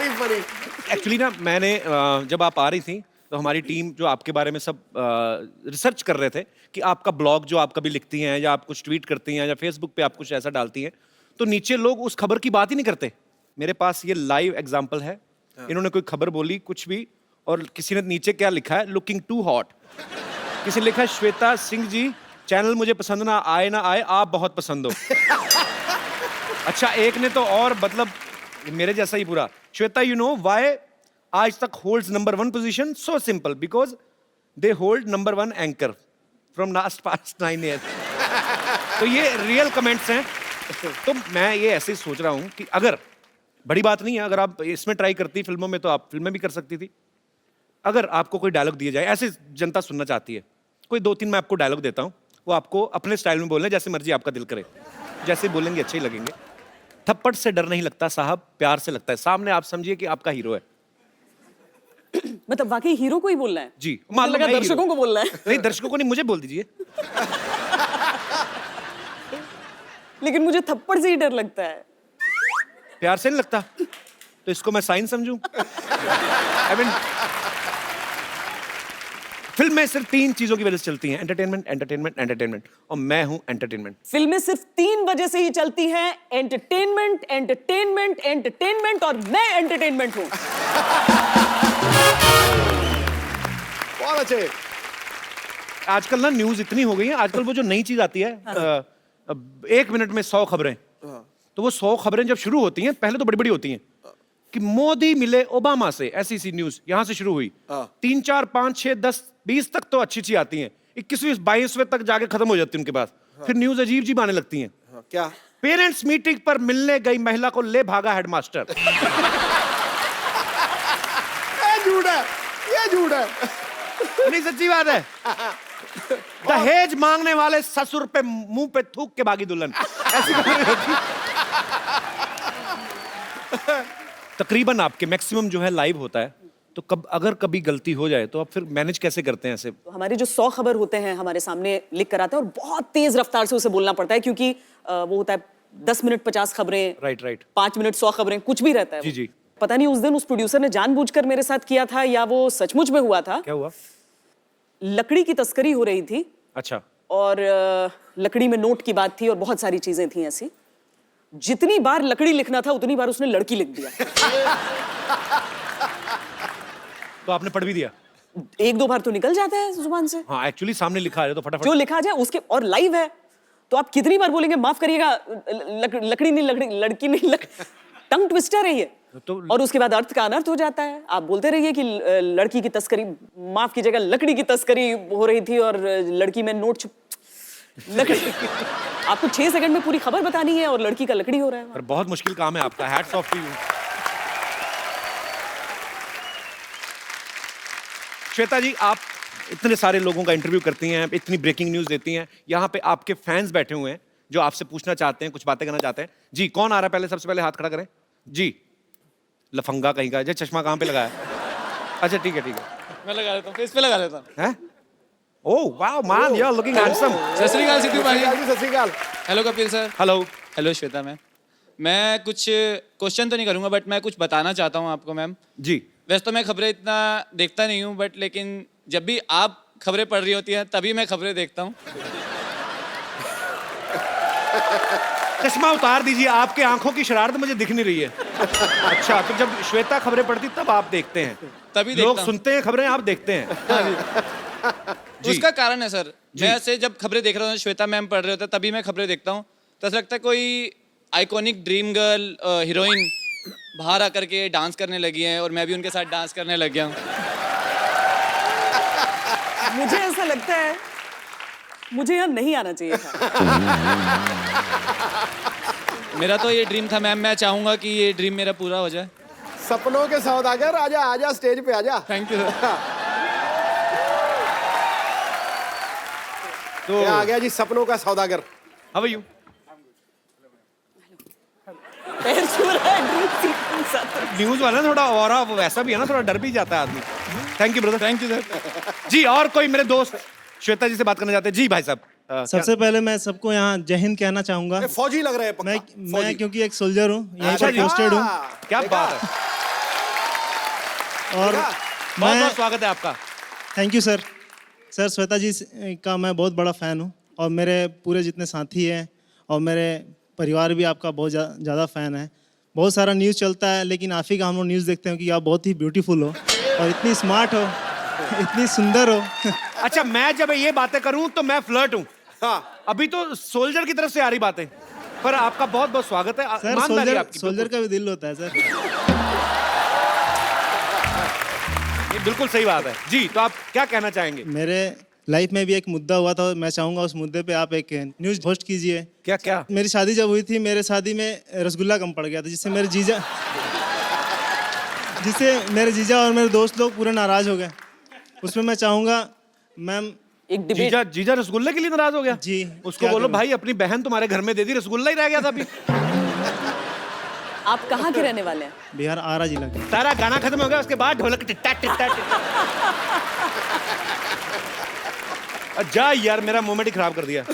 Very funny. Actually ना मैंने जब आप आ रही थी तो हमारी टीम जो आपके बारे में सब रिसर्च कर रहे थे कि आपका ब्लॉग जो आप कभी लिखती हैं या आप कुछ ट्वीट करती हैं या फेसबुक पे आप कुछ ऐसा डालती हैं, तो नीचे लोग उस खबर की बात ही नहीं करते। मेरे पास ये लाइव एग्जांपल है। इन्होंने कोई खबर बोली कुछ भी, और किसी ने नीचे क्या लिखा है, लुकिंग टू हॉट। किसी ने लिखा है, श्वेता सिंह जी चैनल मुझे पसंद ना आए आप बहुत पसंद हो। अच्छा, एक ने तो और मतलब मेरे जैसा ही पूरा, श्वेता यू नो व्हाई आज तक holds number 1 position, so simple because they hold number 1 anchor from last past 9 years. तो ये रियल कमेंट्स हैं। तो मैं ये ऐसे ही सोच रहा हूं कि अगर बड़ी बात नहीं है, अगर आप इसमें ट्राई करती फिल्मों में तो आप फिल्में भी कर सकती थी। अगर आपको कोई डायलॉग दिया जाए, ऐसे जनता सुनना चाहती है, कोई 2-3 मैं आपको डायलॉग देता हूं, वो आपको अपने स्टाइल में बोलना है, जैसे मर्जी आपका दिल करे, जैसे बोलेंगे अच्छे ही लगेंगे। थप्पड़ से डर नहीं लगता साहब, प्यार से लगता है। सामने आप समझिए कि आपका हीरो है। मतलब वाकई हीरो को ही बोलना है? जी, मुझे लगा मैं दर्शकों को बोलना है। नहीं, दर्शकों को नहीं, मुझे बोल दीजिए। लेकिन मुझे थप्पड़ से ही डर लगता है। प्यार से नहीं लगता तो इसको मैं साइन समझूं? I mean, फिल्में सिर्फ 3 चीजों की वजह से चलती हैं, एंटरटेनमेंट, एंटरटेनमेंट, एंटरटेनमेंट, और मैं हूं एंटरटेनमेंट। फिल्में सिर्फ 3 वजह से ही चलती हैं, एंटरटेनमेंट, एंटरटेनमेंट, एंटरटेनमेंट, और मैं एंटरटेनमेंट हूं। बहुत अच्छे। आजकल ना न्यूज इतनी हो गई है, आजकल वो जो नई चीज आती है, 1 मिनट में 100 खबरें। तो वो 100 खबरें जब शुरू होती हैं, पहले तो बड़ी बड़ी होती हैं कि मोदी मिले ओबामा से, ऐसी सी न्यूज यहां से शुरू हुई। 3, 4, 5, 6, 10, 20 तक तो अच्छी अच्छी आती हैं, 21वीं 22वें तक जाके खत्म हो जाती है उनके पास। फिर न्यूज अजीब जी आने लगती हैं। क्या? पेरेंट्स मीटिंग पर मिलने गई महिला को ले भागा हेडमास्टर। ये झूठ है, ये झूठ है। नहीं, सच्ची बात है। दहेज मांगने वाले ससुर पे मुंह पे थूक के भागी दुल्हन, ऐसी खबरें होती। तकरीबन आपके मैक्सिमम जो है लाइव होता है, तो अगर कभी गलती हो जाए तो आप फिर मैनेज कैसे करते हैं ऐसे? तो हमारे जो 100 खबर होते हैं हमारे सामने लिख कर आते हैं, और बहुत तेज रफ्तार से उसे बोलना पड़ता है, क्योंकि वो होता है 10 मिनट 50 खबरें, राइट 5 मिनट 100 खबरें, कुछ भी रहता है। जी। पता नहीं उस दिन उस प्रोड्यूसर ने जानबूझकर मेरे साथ किया था या वो सचमुच में हुआ था। क्या हुआ? लकड़ी की तस्करी हो रही थी। अच्छा। और लकड़ी में नोट की बात थी और बहुत सारी चीजें थी ऐसी। जितनी बार लकड़ी लिखना था उतनी बार उसने लड़की लिख दिया। तो आपने पढ़ भी दिया? 1-2 बार तो निकल जाता है जुबान से। हाँ, एक्चुअली सामने लिखा है तो फटाफट जो लिखा जाए उसके, और लाइव है तो आप कितनी बार बोलेंगे माफ करिएगा, लकड़ी नहीं, लड़की नहीं, टंग ट्विस्टर है ये। तो और उसके बाद अर्थ का अनर्थ हो जाता है। आप बोलते रहिए कि लड़की की तस्करी, माफ कीजिएगा, लकड़ी की तस्करी हो रही थी और लड़की में नोट लकड़ी। आपको 6 सेकंड में पूरी खबर बतानी है और लड़की का लकड़ी हो रहा है। पर बहुत मुश्किल काम है आपका। Hats off to you Shweta ji. आप इतने सारे लोगों का इंटरव्यू करती हैं, इतनी ब्रेकिंग न्यूज देती हैं। यहाँ पे आपके फैंस बैठे हुए हैं जो आपसे पूछना चाहते हैं, कुछ बातें करना चाहते हैं। जी, कौन आ रहा है? पहले सबसे पहले हाथ खड़ा करें जी। लफंगा कहीं का। जी, चश्मा कहाँ पे लगाया? अच्छा, ठीक है। मैं लगा लेता हूँ, फेस पे लगा लेता हूँ। हैं? Oh wow man, you are looking handsome. Sat Shri Akal Sidhu भाई। Sat Shri Akal. Hello Kapil sir. Hello. Hello Shweta ma'am. मैं कुछ क्वेश्चन तो नहीं करूँगा, बट मैं कुछ बताना चाहता हूँ आपको मैम। जी। वैसे तो मैं खबरें इतना देखता नहीं हूँ, बट लेकिन जब भी आप खबरें पढ़ रही होती हैं तभी मैं खबरें देखता हूँ। चश्मा उतार दीजिए, आपके आंखों की शरारत मुझे दिख नहीं रही है। अच्छा, तो जब श्वेता खबरें पढ़ती तब आप देखते हैं? तभी लोग देखता हूँ। सुनते हैं खबरें, आप देखते हैं? जी। उसका कारण है सर, मैं ऐसे जब खबरें देख रहा हूँ, श्वेता मैम पढ़ रहे होते हैं तभी मैं खबरें देखता हूँ। तो ऐसा लगता है कोई आइकॉनिक ड्रीम गर्ल हीरोइन बाहर आकर के डांस करने लगी है और मैं भी उनके साथ डांस करने लग गया हूँ। मुझे ऐसा लगता है मुझे यहाँ नहीं आना चाहिए था। मेरा तो ये ड्रीम था मैम, मैं चाहूंगा कि ये ड्रीम मेरा पूरा हो जाए। सपनों के सौदागर, आजा स्टेज पे आजा। Thank you sir. तो आ गया जी सपनों का सौदागर। How are you? पैर छू रहा है ड्रीम सीक्वेंस आता है। न्यूज वाला थोड़ा और वैसा भी है ना, थोड़ा डर भी जाता है आदमी। Thank you brother. Thank you sir. जी, और कोई मेरे दोस्त श्वेता जी से बात करना चाहते हैं? जी भाई साहब। सबसे पहले मैं सबको यहाँ जय हिंद कहना चाहूंगा। फौजी लग रहे हैं पक्का। मैं क्योंकि एक सोल्जर हूँ, यहीं अच्छा पर जी। पोस्टेड हूँ। क्या बात है। और बहुत मैं बहुत स्वागत है आपका। Thank you sir. Sir Shweta ji का मैं बहुत बड़ा फ़ैन हूँ और मेरे पूरे जितने साथी हैं और मेरे परिवार भी आपका बहुत ज़्यादा फ़ैन है। बहुत सारा न्यूज़ चलता है लेकिन आप ही का हम लोग न्यूज़ देखते हैं कि आप बहुत ही ब्यूटीफुल हो और इतनी स्मार्ट हो, इतनी सुंदर हो। अच्छा, मैं जब ये बातें करूं तो मैं फ्लर्ट हूं। हाँ अभी तो सोल्जर की तरफ से आ रही बातें, पर आपका बहुत बहुत स्वागत है। सर ईमानदारी आपकी, सोल्जर का भी दिल होता है सर। ये बिल्कुल सही बात है जी। तो आप क्या कहना चाहेंगे? मेरे लाइफ में भी एक मुद्दा हुआ था, मैं चाहूँगा उस मुद्दे पे आप एक न्यूज़ होस्ट कीजिए। क्या क्या? मेरी शादी जब हुई थी, मेरे शादी में रसगुल्ला कम पड़ गया था, जिससे मेरे जीजा और मेरे दोस्त लोग पूरे नाराज हो गए। उसमें मैं चाहूँगा मैम। एक डिबेट। जीजा रसगुल्ले के लिए नाराज हो गया जी, उसको क्या बोलो करूं? भाई अपनी बहन तुम्हारे घर में दे दी, रसगुल्ला ही रह गया था अभी। आप कहाँ के रहने वाले हैं? बिहार आरा जिला का। सारा गाना खत्म हो गया, उसके बाद ढोलक टिट्टा टिट्टा टिट्टा। जा यार, मेरा मोमेंट ही खराब कर दिया।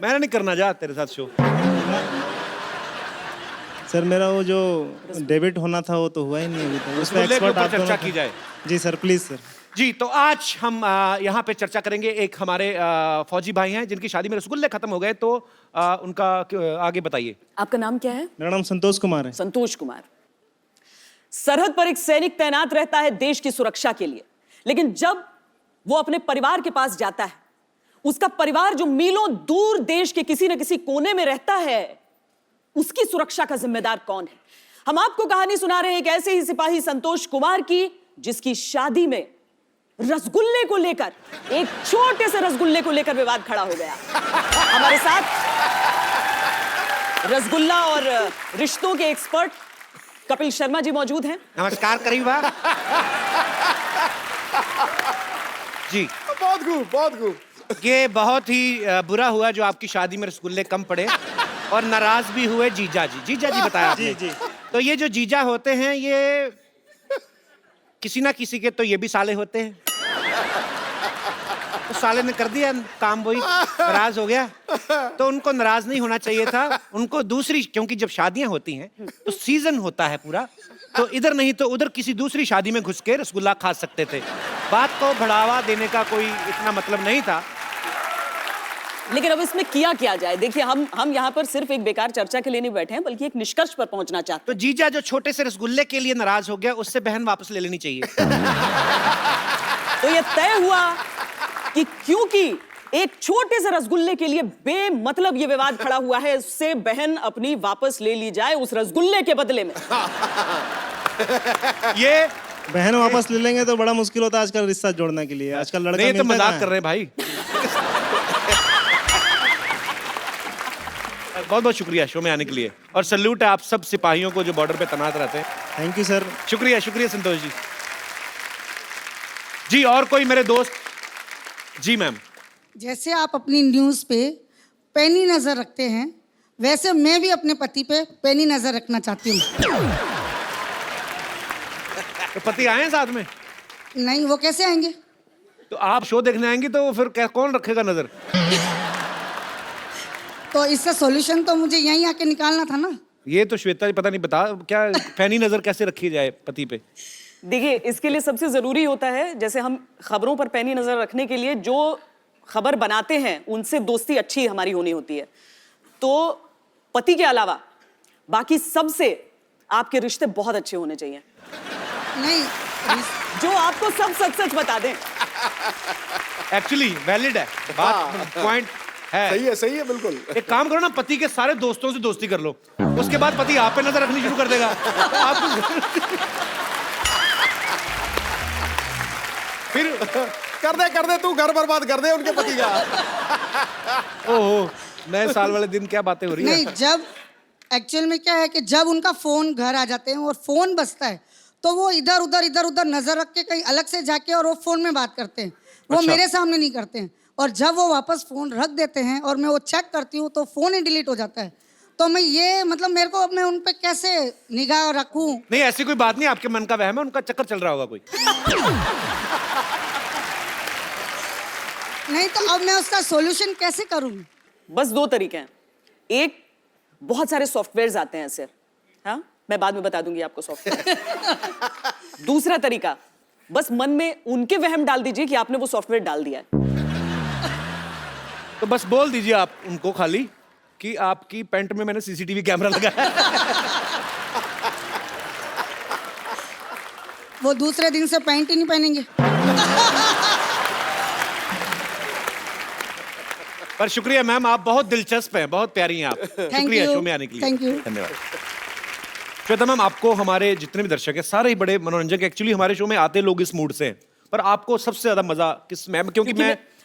मैंने नहीं करना, जा तेरे साथ शो। सर मेरा वो जो डेबिट होना था वो तो हुआ ही नहीं अभी तक। उस पे रसगुल्ले के एक्सपर्ट ऊपर आप दोनों चर्चा थे। की जाए। जी सर, प्लीज सर। जी, तो आज हम यहाँ पे चर्चा करेंगे। एक हमारे फौजी भाई हैं जिनकी शादी में रसगुल्ले खत्म हो गए, तो उनका आगे बताइए। आपका नाम क्या है? मेरा नाम संतोष कुमार है। संतोष कुमार। सरहद पर एक सैनिक तैनात रहता है देश की सुरक्षा के लिए, लेकिन जब वो अपने परिवार के पास जाता है, उसका परिवार जो मीलों दूर देश के किसी न किसी कोने में रहता है, उसकी सुरक्षा का जिम्मेदार कौन है? हम आपको कहानी सुना रहे हैं एक ऐसे ही सिपाही संतोष कुमार की, जिसकी शादी में रसगुल्ले को लेकर, एक छोटे से रसगुल्ले को लेकर विवाद खड़ा हो गया। हमारे साथ रसगुल्ला और रिश्तों के एक्सपर्ट कपिल शर्मा जी मौजूद हैं। नमस्कार करीबा जी। बहुत खूब, बहुत खूब। ये बहुत ही बुरा हुआ जो आपकी शादी में रसगुल्ले कम पड़े और नाराज भी हुए जीजा जी बताया आपने। जी। तो ये जो जीजा होते हैं, ये किसी ना किसी के तो ये भी साले होते हैं। तो साले ने कर दिया काम, वही नाराज हो गया। तो उनको नाराज नहीं होना चाहिए था, उनको दूसरी, क्योंकि जब शादियां होती हैं तो सीजन होता है पूरा, तो इधर नहीं तो उधर किसी दूसरी शादी में घुस के रसगुल्ला खा सकते थे। बात को बढ़ावा देने का कोई इतना मतलब नहीं था। लेकिन अब इसमें किया क्या जाए? देखिए, हम यहाँ पर सिर्फ एक बेकार चर्चा के लिए नहीं बैठे हैं, बल्कि एक निष्कर्ष पर पहुंचना चाहते तो जीजा जो छोटे से रसगुल्ले के लिए नाराज हो गया, उससे बहन वापस ले लेनी चाहिए। हैं। तो ये तय हुआ कि क्योंकि एक छोटे से रसगुल्ले के लिए बेमतलब ये विवाद खड़ा हुआ है, उससे बहन अपनी वापस ले ली जाए उस रसगुल्ले के बदले में। ये बहन वापस ले लेंगे तो बड़ा मुश्किल होता है आजकल रिश्ता जोड़ने के लिए। आजकल लड़का नहीं, तो मिलता मजाक कहाँ कर है? रहे हैं भाई। बहुत बहुत शुक्रिया शो में आने के लिए, और सल्यूट है आप सब सिपाहियों को जो बॉर्डर पे तैनात रहते हैं। Thank you sir. शुक्रिया संतोष जी। जी, और कोई मेरे दोस्त? जी मैम। जैसे आप अपनी न्यूज़ पे पैनी नज़र रखते हैं, वैसे मैं भी अपने पति पे पैनी नज़र रखना चाहती हूँ। तो पति आए हैं साथ में? नहीं, वो कैसे आएंगे? तो आप शो देखने आएंगी तो फिर कौन रखेगा नजर? तो इसका सॉल्यूशन तो मुझे यहीं आके निकालना था ना। ये तो श्वेता जी पता नहीं बता क्या पैनी नजर कैसे रखी जाए पति पे। देखिए, इसके लिए सबसे जरूरी होता है, जैसे हम खबरों पर पैनी नजर रखने के लिए जो खबर बनाते हैं उनसे दोस्ती अच्छी हमारी होनी होती है। तो पति के अलावा बाकी सबसे आपके रिश्ते बहुत अच्छे होने चाहिए, नहीं, जो आपको सब सच सच बता दें। एक्चुअली वैलिड है बात, पॉइंट है। सही है बिल्कुल। एक काम करो ना, पति के सारे दोस्तों से दोस्ती कर लो, उसके बाद पति आप पे नजर रखनी शुरू कर देगा। आपको फिर कर दे तू घर बर्बाद कर दे उनके पति का। ओहो, नए साल वाले दिन क्या बातें हो रही नहीं, है। जब एक्चुअल में क्या है कि जब उनका फोन घर आ जाते हैं और फोन बजता है, तो वो इधर उधर नजर रख के कहीं अलग से जाके और वो फोन में बात करते हैं। वो अच्छा। मेरे सामने नहीं करते हैं। और जब वो वापस फोन रख देते हैं और मैं वो चेक करती हूँ तो फोन ही डिलीट हो जाता है। तो मैं ये मतलब मेरे को अपने उन पे कैसे निगाह रखूं? नहीं, ऐसी कोई बात नहीं, आपके मन का वहम है, उनका चक्कर चल रहा होगा कोई। नहीं, तो अब मैं उसका सॉल्यूशन कैसे करूं? बस दो तरीके हैं। एक, बहुत सारे सॉफ्टवेयर्स आते हैं ऐसे, हाँ, मैं बाद में बता दूंगी आपको सॉफ्टवेयर। दूसरा तरीका, बस मन में उनके वहम डाल दीजिए कि आपने वो सॉफ्टवेयर डाल दिया है। तो बस बोल दीजिए आप उनको खाली कि आपकी पैंट में मैंने सीसीटीवी कैमरा लगाया है। वो दूसरे दिन से पैंट ही नहीं पहनेंगे। पर शुक्रिया मैम, आप बहुत दिलचस्प हैं, बहुत प्यारी हैं आप। शुक्रिया you. शो में आने के लिए। Thank you. धन्यवाद। श्वेता मैम, आपको हमारे जितने भी दर्शक हैं सारे ही बड़े मनोरंजक, एक्चुअली हमारे शो में आते लोग इस मूड से हैं, पर आपको सबसे ज्यादा मजा किस मैम, क्योंकि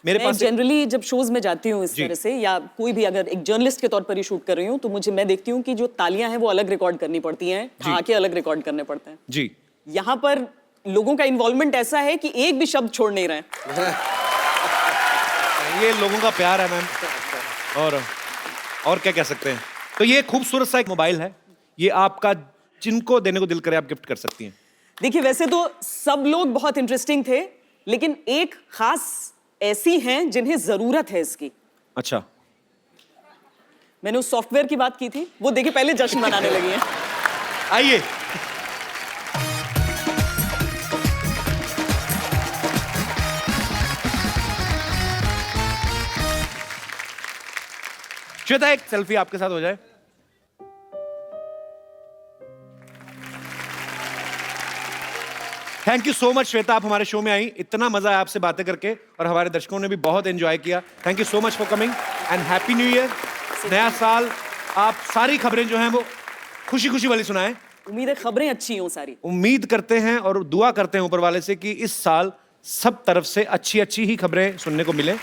मेरे पास जनरली जब शोज में जाती हूँ इस तरह से, या कोई भी अगर एक जर्नलिस्ट के तौर पर ही शूट कर रही हूँ, तो मैं देखती हूँ कि जो तालियां हैं वो अलग रिकॉर्ड करनी पड़ती हैं, आके अलग रिकॉर्ड करने पड़ते हैं। जी, यहाँ पर लोगों का इन्वॉल्वमेंट ऐसा है कि एक भी शब्द छोड़ नहीं रहे। ये लोगों का प्यार है मैम, और क्या कह सकते हैं। तो ये खूबसूरत सा एक मोबाइल है, ये आपका जिनको देने को दिल करे आप गिफ्ट कर सकती हैं। देखिए, वैसे तो सब लोग बहुत इंटरेस्टिंग थे, लेकिन एक खास ऐसी हैं जिन्हें जरूरत है इसकी। अच्छा, मैंने उस सॉफ्टवेयर की बात की थी, वो देखिए पहले जश्न मनाने लगी हैं। आइए। श्वेता, एक सेल्फी आपके साथ हो जाए। Thank you so much Shweta, आप हमारे शो में आई, इतना मजा आया आपसे बातें करके, और हमारे दर्शकों ने भी बहुत एंजॉय किया। Thank you so much for coming and happy new year. नया साल, आप सारी खबरें जो हैं वो खुशी खुशी वाली सुनाएं। उम्मीद है खबरें अच्छी हों सारी। उम्मीद करते हैं और दुआ करते हैं ऊपर वाले से कि इस साल सब तरफ से अच्छी अच्छी ही खबरें सुनने को मिले।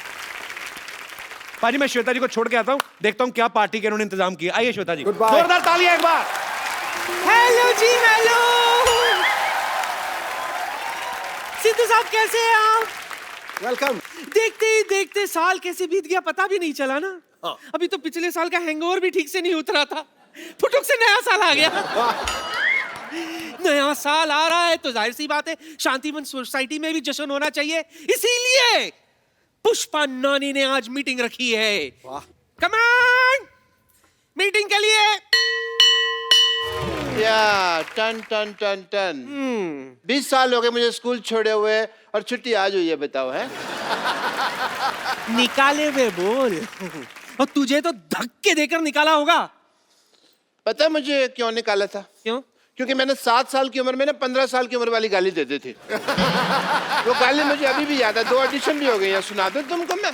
पाजी, मैं श्वेता जी को छोड़ के आता हूं, देखता हूं क्या पार्टी के उन्होंने इंतजाम किया। आइए श्वेता जी, जोरदार तालियां एक बार। हेलो जी, हेलो सिद्धू साहब, कैसे हैं आप? वेलकम। देखते ही देखते साल कैसे बीत गया पता भी नहीं चला ना। अभी तो पिछले साल का हैंगओवर भी ठीक से नहीं उतरा था, फुटुक से नया साल आ गया। नया साल आ रहा है तो जाहिर सी बात है शांतिवन सोसाइटी में भी जश्न होना चाहिए, इसीलिए पुष्पा नानी ने आज मीटिंग रखी है। कम ऑन, मीटिंग के लिए। या टन टन टन टन 20 साल हो गए मुझे स्कूल छोड़े हुए और छुट्टी आज हुई है, बताओ है। निकाले हुए बोल। और तुझे तो धक्के देकर निकाला होगा। पता है मुझे क्यों निकाला था? क्यों? क्योंकि मैंने 7 साल की उम्र में ना 15 साल की उम्र वाली गाली दे दी थी। वो गाली मुझे अभी भी याद है, 2 ऑडिशन भी हो गई है। सुना दो तुमको मैं?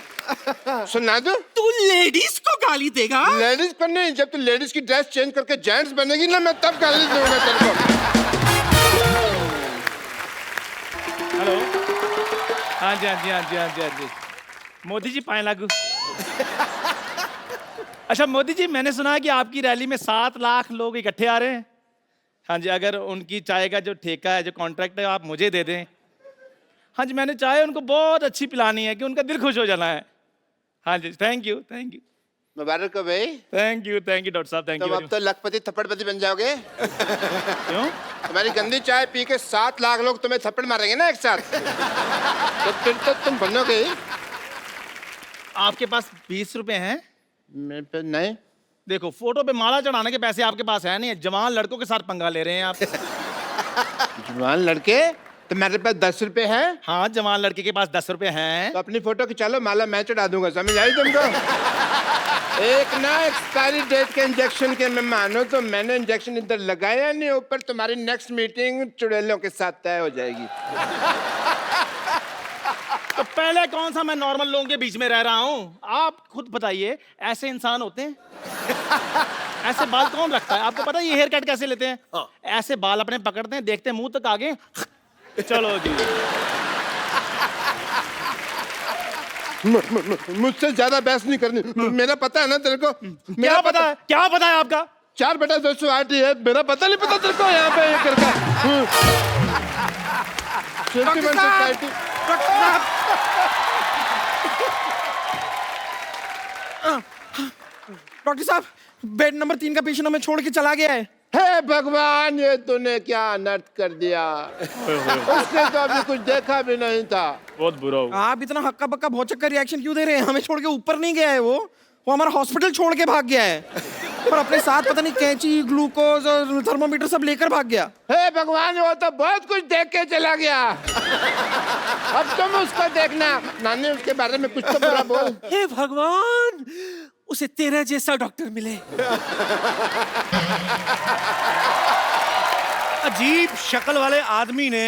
सुना दो? तू लेडीज को गाली देगा? लेडीज को नहीं, जब तू लेडीज की ड्रेस चेंज करके जेंट्स बनेगी ना, मैं तब गाली दूंगा तेरे को। हेलो, हाँ जी, हाँ जी, हाँ जी, हाँ जी, हाँ जी। मोदी जी पाए लागू। अच्छा मोदी जी, मैंने सुना है कि आपकी रैली में 7 लाख लोग इकट्ठे आ रहे हैं। हाँ जी, अगर उनकी चाय का जो ठेका है, जो कॉन्ट्रैक्ट है, आप मुझे दे दें। हाँ जी, मैंने चाय उनको बहुत अच्छी पिलानी है कि उनका दिल खुश हो जाना है। हाँ जी, थैंक यू, थैंक यू। मुबारक हो भाई। थैंक यू डॉक्टर साहब, थैंक तुम यू। अब तो लखपति थप्पड़पति बन जाओगे। क्यों? तुम्हारी गंदी चाय पी के 7 लाख लोग तुम्हें थप्पड़ मारेंगे ना एक साथ, तो फिर तो तुम बनोगे ही। आपके पास 20 रुपए हैं? मेरे पे नहीं। देखो, फोटो पे माला चढ़ाने के पैसे आपके पास है नहीं, जवान लड़कों के साथ पंगा ले रहे हैं आप। जवान लड़के? तो मेरे पास 10 रुपए हैं। हाँ, जवान लड़के के पास 10 रुपए हैं। तो अपनी फोटो खिंचा लो, माला मैं चढ़ा दूंगा, समझ आई तुमको? एक ना एक्सपायरी डेट के इंजेक्शन के मेहमान हो, तो मैंने इंजेक्शन इधर लगाया नहीं, ऊपर तुम्हारी नेक्स्ट मीटिंग चुड़ैलों के साथ तय हो जाएगी। तो पहले कौन सा मैं नॉर्मल लोगों के बीच में रह रहा हूँ? आप खुद बताइए, ऐसे इंसान होते हैं? ऐसे बाल कौन रखता है? आपको पता है ये हेयर कट कैसे लेते हैं? ऐसे बाल अपने पकड़ते हैं, देखते हैं मुंह तक आगे, चलो जी। मुझसे ज्यादा बहस नहीं करनी, मेरा पता है ना तेरे को। क्या पता है? क्या पता है आपका? 4/208 है, मेरा पता नहीं पता तेरे को यहाँ पे ये करके। सोसाइटी डॉक्टर साहब, बेड नंबर 3 का पेशेंट हमें छोड़ के चला गया है। हे भगवान, ये तूने क्या अनर्थ कर दिया। उसने तो अभी कुछ देखा भी नहीं था। बहुत बुरा हो। आप इतना हक्का बक्का भौचक्का रिएक्शन क्यों दे रहे हैं? हमें छोड़ के ऊपर नहीं गया है वो हमारा हॉस्पिटल छोड़ के भाग गया है। पर अपने साथ पता नहीं कैंची, ग्लूकोज और थर्मोमीटर सब लेकर भाग गया। हे भगवान, वो तो बहुत कुछ देख के चला गया। अब तुम उसको देखना। नानी, उसके बारे में कुछ तो बुरा बोल। हे भगवान, उसे तेरे जैसा डॉक्टर मिले। अजीब शक्ल वाले आदमी ने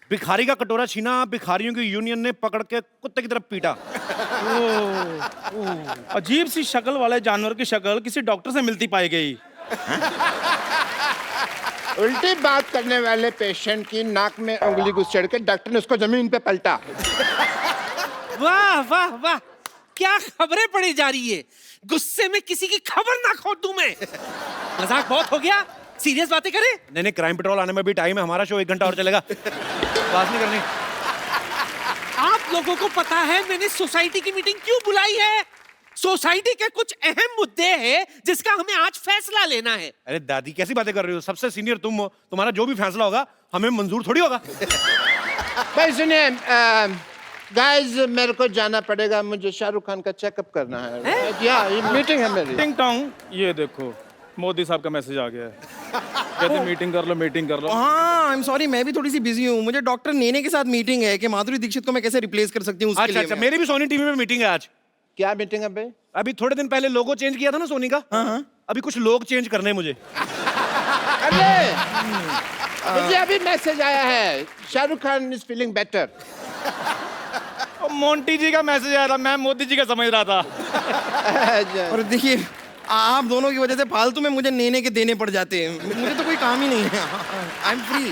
भिखारी का कटोरा छीना, भिखारियों की यूनियन ने पकड़ के कुत्ते की तरफ पीटा। अजीब सी शक्ल वाले जानवर की शक्ल किसी डॉक्टर से मिलती पाई गई। उल्टी बात करने वाले पेशेंट की नाक में उंगली घुसेड़ के डॉक्टर ने उसको जमीन पे पलटा। वाह वाह वाह, क्या खबरें पड़ी जा रही है। गुस्से में किसी की खबर ना खो दूं मैं। मजाक बहुत हो गया, सीरियस बातें करें। नहीं, क्राइम पेट्रोल आने में भी टाइम है, हमारा शो 1 घंटा और चलेगा। बात नहीं करनी। आप लोगों को पता है मैंने सोसाइटी की मीटिंग क्यों बुलाई है? सोसाइटी के कुछ अहम मुद्दे हैं जिसका हमें आज फैसला लेना है। अरे दादी, कैसी बातें कर रही हो? सबसे सीनियर तुम हो, तुम्हारा जो भी फैसला होगा हमें मंजूर थोड़ी होगा। भाई सुनिए गाइस, मेरे को जाना पड़ेगा, मुझे शाहरुख खान का चेकअप करना है। या ये मीटिंग है मेरी। टिंग टोंग, ये देखो मोदी साहब का मैसेज आ गया है। कहते मीटिंग कर लो, मीटिंग कर लो। हाँ, आई एम सॉरी, मैं भी थोड़ी सी बिजी हूँ। मुझे डॉक्टर नेने के साथ मीटिंग है कि माधुरी दीक्षित को मैं कैसे रिप्लेस कर सकती हूँ। अच्छा, मेरी भी सोनी टीवी में मीटिंग है आज। क्या मीटिंग है भाई? अभी थोड़े दिन पहले लोगो चेंज किया था ना सोनी का। हाँ। अभी कुछ लोग चेंज करने हैं मुझे। अरे मुझे अभी मैसेज आया है, Shahrukh Khan is feeling better. Monty ji का मैसेज आया था, मैं मोदी जी का समझ रहा था। और देखिए, आप दोनों की वजह से फालतू में मुझे नेने के देने पड़ जाते हैं। मुझे तो कोई काम ही नहीं है। I am free.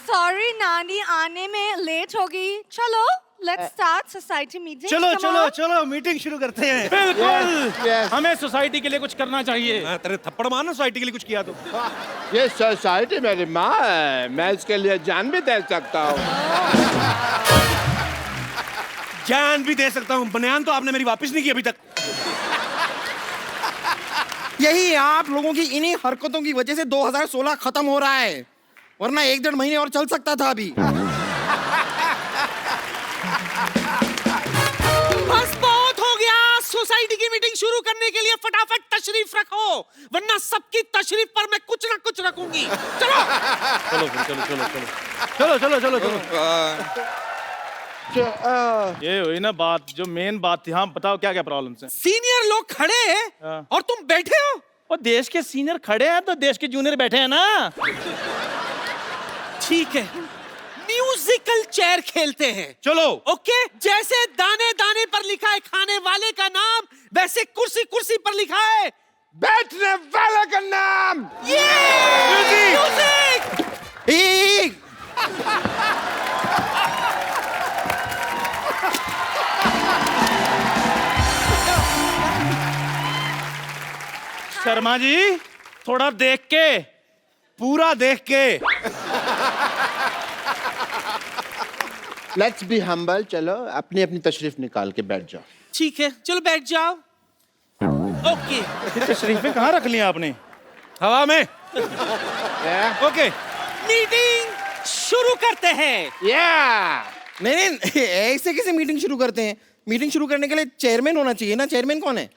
सॉरी नानी, आने में लेट होगी। चलो लेट्स स्टार्ट सोसाइटी मीटिंग। चलो चलो चलो, मीटिंग शुरू करते हैं। बिल्कुल, हमें सोसाइटी के लिए कुछ करना चाहिए। तेरे थप्पड़ मारना सोसाइटी के लिए कुछ किया तो। ये सोसाइटी मेरी माँ है, मैं इसके लिए जान भी दे सकता हूँ। जान भी दे सकता हूँ। बनियान तो आपने मेरी वापस नहीं की अभी तक। यही आप लोगों की इन्हीं हरकतों की वजह से 2016 खत्म हो रहा है, वरना 1-1.5 महीने और चल सकता था अभी। बस बहुत हो गया। सोसाइटी की मीटिंग शुरू करने के लिए फटाफट तशरीफ रखो, वरना सबकी तशरीफ पर मैं कुछ ना कुछ रखूंगी। चलो चलो चलो चलो चलो चलो चलो चलो चलो। ये हुई ना बात, जो मेन बात थी। हाँ बताओ, क्या क्या प्रॉब्लम है? सीनियर लोग खड़े हैं और तुम बैठे हो। और देश के सीनियर खड़े हैं तो देश के जूनियर बैठे हैं ना। ठीक है, म्यूजिकल चेयर खेलते हैं। चलो। ओके, जैसे दाने दाने पर लिखा है खाने वाले का नाम, वैसे कुर्सी कुर्सी पर लिखा है बैठने वाले का नाम। ये म्यूजिक। शर्मा जी, थोड़ा देख के, पूरा देख के। Let's be humble. चलो अपनी अपनी तशरीफ निकाल के बैठ जाओ। ठीक है, चलो बैठ जाओ। ओके, तशरीफें कहाँ रख लिया आपने? हवा में। ओके, मीटिंग शुरू करते हैं। नहीं, ऐसे कैसे मीटिंग शुरू करते हैं? मीटिंग शुरू करने के लिए चेयरमैन होना चाहिए ना। चेयरमैन कौन है?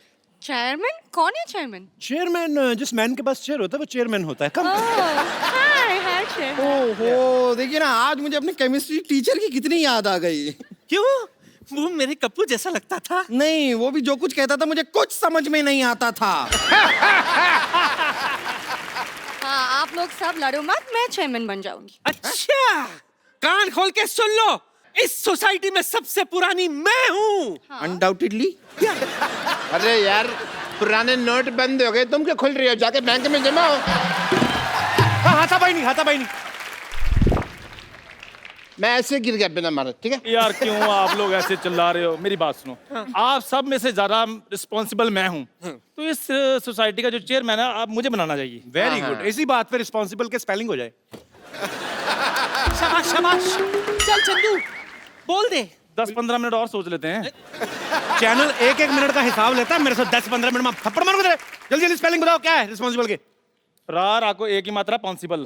चेयरमैन? कौन है चेयरमैन? चेयरमैन जिस मैन के पास चेयर होता है वो चेयरमैन होता है। कम। हाय चेयरमैन। ओहो, देखिए ना, आज मुझे अपने केमिस्ट्री टीचर की कितनी याद आ गई। क्यों? वो मेरे कप्पू जैसा लगता था। नहीं, वो भी जो कुछ कहता था मुझे कुछ समझ में नहीं आता था। हाँ, आप लोग सब लड़ो मत, मैं चेयरमैन बन जाऊंगी। अच्छा, कान खोल के सुन लो, इस सोसाइटी में सबसे पुरानी मैं हूँ। अनडाउटेडली। अरे यार, पुराने नोट बंद हो गए, तुम क्या खुल रही हो? जाके बैंक में जमा हो। हाथापाई नहीं। मैं ऐसे गिर गया बिना मारे, ठीक है? यार क्यों आप लोग ऐसे चिल्ला रहे हो? मेरी बात सुनो। आप सब में से ज्यादा रिस्पॉन्सिबल मैं हूँ, तो इस सोसाइटी का जो चेयरमैन है आप मुझे बनाना चाहिए। Very good. इसी बात पे रिस्पॉन्सिबल के स्पेलिंग हो जाए। शाबाश शाबाश। चल चंदू, बोल दे। 10-15 मिनट और सोच लेते हैं। चैनल 1-1 मिनट का हिसाब लेता है, मेरे से 10-15 मिनट में थप्पड़ मारो। जल्दी जल्दी स्पेलिंग बताओ, क्या है रिस्पॉन्सिबल के? आपको एक ही मात्रा पॉसिबल।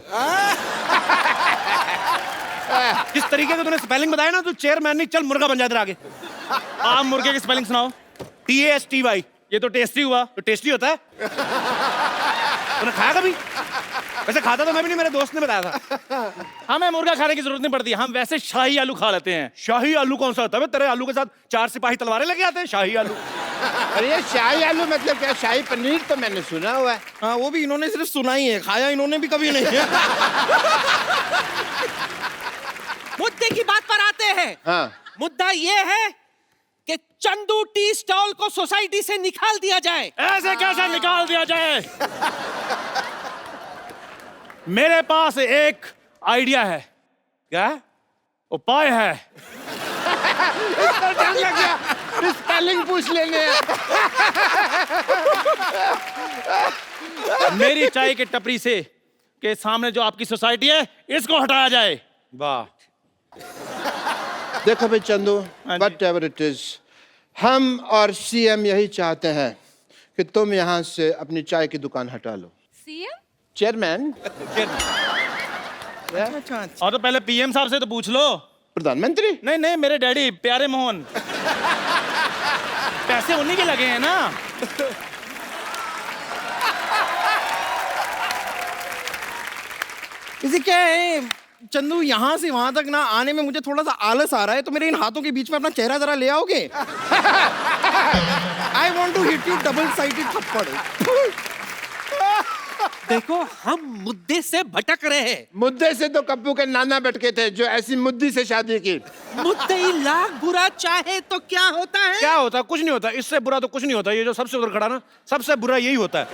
जिस तरीके से तूने स्पेलिंग बताया ना, तू चेयरमैन नहीं, चल मुर्गा बन जाता आगे। आप मुर्गे की स्पेलिंग सुनाओ। TASTY। ये तो टेस्टी हुआ। तो टेस्टी होता है। तूने खाया कभी? वैसे खाता तो मैं भी नहीं, मेरे दोस्त ने बताया था। हमें मुर्गा खाने की जरूरत नहीं पड़ती, हम वैसे शाही आलू खा लेते हैं। शाही आलू कौन सा होता है? तेरे आलू के साथ 4 सिपाही तलवारें लेके आते हैं। शाही आलू। अरे ये शाही आलू मतलब क्या? शाही पनीर तो मैंने सुना हुआ है। हाँ, वो भी इन्होंने सिर्फ सुना ही है, खाया इन्होंने भी कभी नहीं है। मुद्दे की बात पर आते हैं। हाँ। मुद्दा ये है कि चंदू टी स्टॉल को सोसाइटी से निकाल दिया जाए। ऐसे कैसे निकाल दिया जाए? मेरे पास एक आइडिया है। क्या उपाय है? इसका डर लग गया, स्पेलिंग पूछ लेने। मेरी चाय की टपरी से के सामने जो आपकी सोसाइटी है, इसको हटाया जाए। वाह। देखो भाई चंदू, हाँ जी। वट एवर इट इज, हम और CM यही चाहते हैं कि तुम यहाँ से अपनी चाय की दुकान हटा लो। सीएम? चेयरमैन। अच्छा, और तो पहले PM साहब से तो पूछ लो। प्रधानमंत्री। नहीं नहीं, मेरे डैडी प्यारे मोहन। पैसे उन्हीं के लगे हैं ना। इसे क्या है चंदू, यहाँ से वहां तक ना आने में मुझे थोड़ा सा आलस आ रहा है, तो मेरे इन हाथों के बीच में अपना चेहरा जरा ले आओगे? I want to hit you double sided थप्पड़। देखो, हम मुद्दे से भटक रहे हैं। मुद्दे से तो कप्पू के नाना भटके थे, जो ऐसी मुद्दी से शादी की। मुद्दे ही लाख बुरा चाहे तो क्या होता है? क्या होता है? कुछ नहीं होता। इससे बुरा तो कुछ नहीं होता। ये जो सबसे उधर खड़ा ना, सबसे बुरा यही होता है।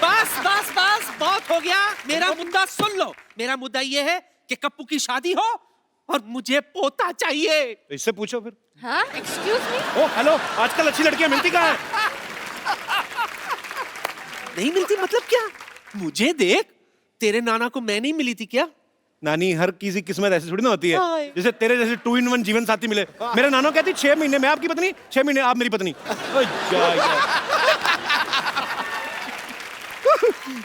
बस बस बस, बहुत हो गया। मेरा मुद्दा सुन लो। मेरा मुद्दा ये है कि कप्पू की शादी हो और मुझे पोता चाहिए। तो इससे पूछो फिर। हाँ, एक्सक्यूज मी। ओ हेलो, आजकल अच्छी लड़कियां मिलती कहाँ हैं? नहीं मिलती मतलब क्या? मुझे देख, तेरे नाना को मैं नहीं मिली थी क्या? नानी, हर किसी किस्मत ऐसी थोड़ी ना होती है। हाय। जैसे तेरे जैसे 2 in 1 जीवन साथी मिले। मेरे नाना कहती 6 महीने मैं आपकी पत्नी, 6 महीने आप मेरी पत्नी। ओ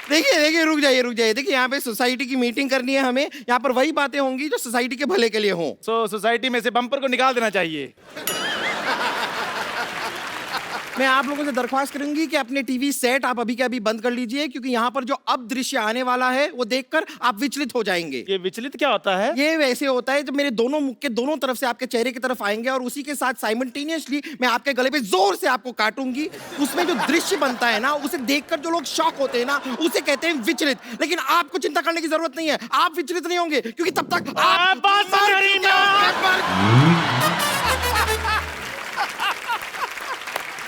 देखिए देखिए, रुक जाइए। देखिए, यहाँ पे सोसाइटी की मीटिंग करनी है हमें। यहाँ पर वही बातें होंगी जो सोसाइटी के भले के लिए हों। सोसाइटी में से बम्पर को निकाल देना चाहिए। मैं आप लोगों से दरख्वास्त करूंगी कि अपने टीवी सेट आप अभी के अभी बंद कर लीजिए, क्योंकि यहाँ पर जो अब दृश्य आने वाला है वो देखकर आप विचलित हो जाएंगे। ये विचलित क्या होता है? ये वैसे होता है जब मेरे दोनों मुख के दोनों तरफ से आपके चेहरे की तरफ आएंगे और उसी के साथ साइमल्टेनियसली मैं आपके गले पे जोर से आपको काटूंगी। उसमें जो दृश्य बनता है ना, उसे देखकर जो लोग शॉक होते हैं ना, उसे कहते हैं विचलित। लेकिन आपको चिंता करने की जरूरत नहीं है, आप विचलित नहीं होंगे, क्योंकि तब तक आप